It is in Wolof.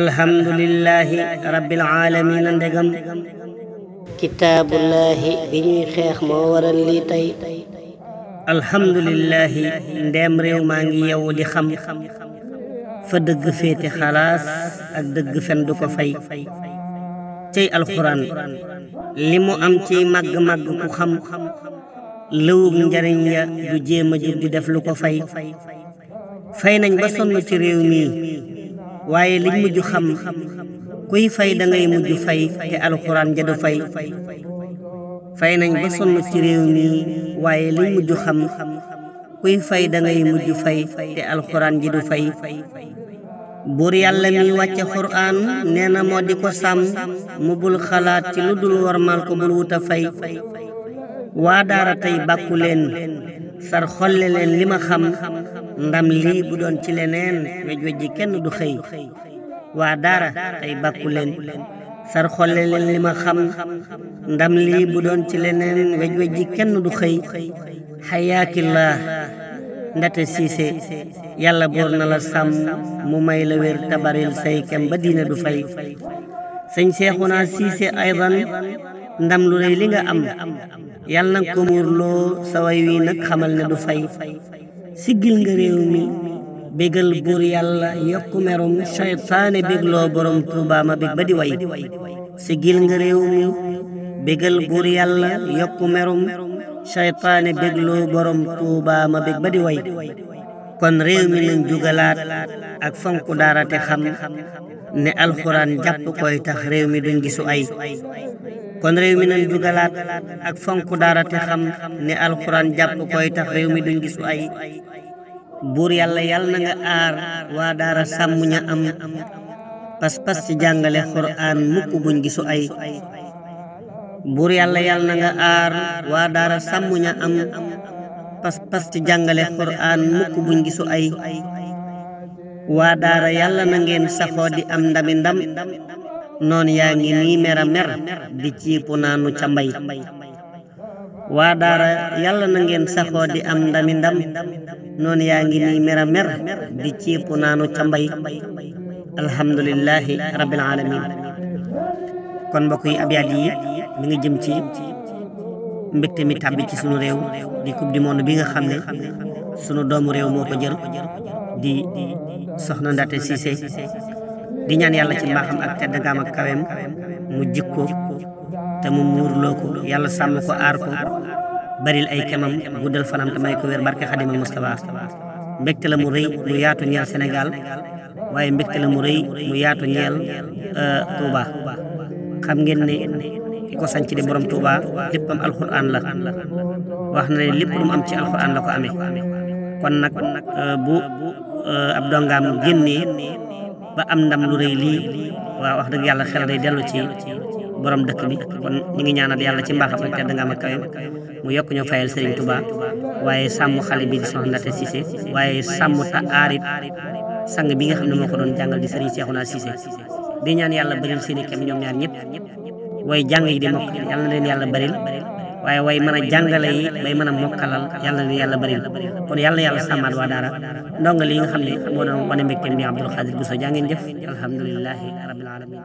alhamdulillahi rabbil alamin ndegam kitaabullahi bi ñuy xeex moo waral lii tey alhamdulillahi ndem réew maa ngi yewu di xam fa dëgg féete xalaas ak dëgg fen du ko fay cey alxuraan li mu am ci màgg-màgg ku xam lëwug njariñ ya du jéem a jug di def lu ko fay nañ ba sonn ci réew mi waaye liñ mujj xam kuy fay da ngay mujj fay te alxuraan ja du fay nañ ba sonn ci réew mi waaye liñ mujj xam kuy fay da ngay mujj fay te alxuraan ji du fay buur yàlla mi wàcce xuraan nee na moo di ko sàmm mu bul xalaat ci lu dul warmal ko bul wuta fay waa daara tey bàkku leen sar xolle leen li ma xam ndam lii bu doon ci leneen wej ji kenn du xëy waa daara tey bàkku leen sar xolle leen li ma xam ndam lii bu doon ci leneen wej ji kenn du xëy xayaakillah ndate siise yàlla boor na la sàmm mu may la wér tabaril say kem ba diina du fay sëñ Seexuna Siise aydan ndam lu rëy li nga am yàlla nag ko muurloo sa way wi nag xamal ne du fay siggil nga réew mi bégal buur yàlla yokku merum seytaane bégloo borom Tuuba ma bég ba di way siggil nga réew mi bégal buur yàlla yokku merum seytaane bégloo borom Tuuba ma bég ba di way kon réew mi nañ jugalaat ak fonku daara te xam ne alxuraan jàpp koy tax réew mi duñ gisu ay kon réew mi nañ jugalaat ak fonku daara te xam ne alxuraan jàpp koy tax réew mi duñ gisu ay buur yàlla yàlla na nga aar waa daara sàmm ña am pas-pas ci jàngale xuraan mukk buñ gisu ay buur yàlla yàlla na nga aar waa daara sàmm ña am pas-pas ci jàngale xuraan mukk buñ gisu ay waa daara yàlla na ngeen saxoo di am ndami ndam noon yaa ngi nii mer a mer di ciipu naanu ca mbay waa daara yàlla na ngeen saxoo di am ndami ndam noon yaa ngi nii mer a mer di ciipu naanu ca mbay alhamdulillahi rabbil alamin kon mbokk yi abyaat yi mi ngi jëm ci mbégte mi tàbbi ci sunu réew di coupe du monde bi nga xam ne sunu doomu réew moo ko jël di soxna Ndaté Cissé di ñaan yàlla ci mbaaxam ak tedd ngaam ak kaweem mu jikko te mu muurloo ko yàlla sàmm ko aar ko baril ay kemam guddal fanam te may ko wér barke Xadimal Mustafa mbégte la mu rëy mu yaatu ñeel Sénégal waaye mbégte la mu rëy mu yaatu ñeel Touba xam ngeen ne ki ko sanc di borom Touba léppam alxuraan la wax na ne lépp lu mu am ci alxuraan la ko amee kon nag bu ab dongaam génnee ba am ndam lu rëy lii waaw wax dëgg yàlla xel day dellu ci borom dëkk bi kon ñu ngi ñaanal yàlla ci mbaaxam ak tedd nga am ak kawem mu yokk ñoo fayal Serigne Touba waaye sàmm xale bi di soxna Ndaté Cissé waaye sàmm ta aarit sang bi nga xam ne moo ko doon jàngal di Serigne Seexuna Cissé di ñaan yàlla bëril seeni kem ñoom ñaar ñëpp way jàng yi di mokk yàlla na leen yàlla bëril waaye way mën a jàngale yi bay mën a mokkalal yàlla na leen yàlla bëril kon yàlla na yàlla sàmmaat waa daara ndonga li nga xam ne moo doon wane mbégte bi Abdul Xaadir Buso jaa ngeen jëf alhamdulillahi rabbil alamin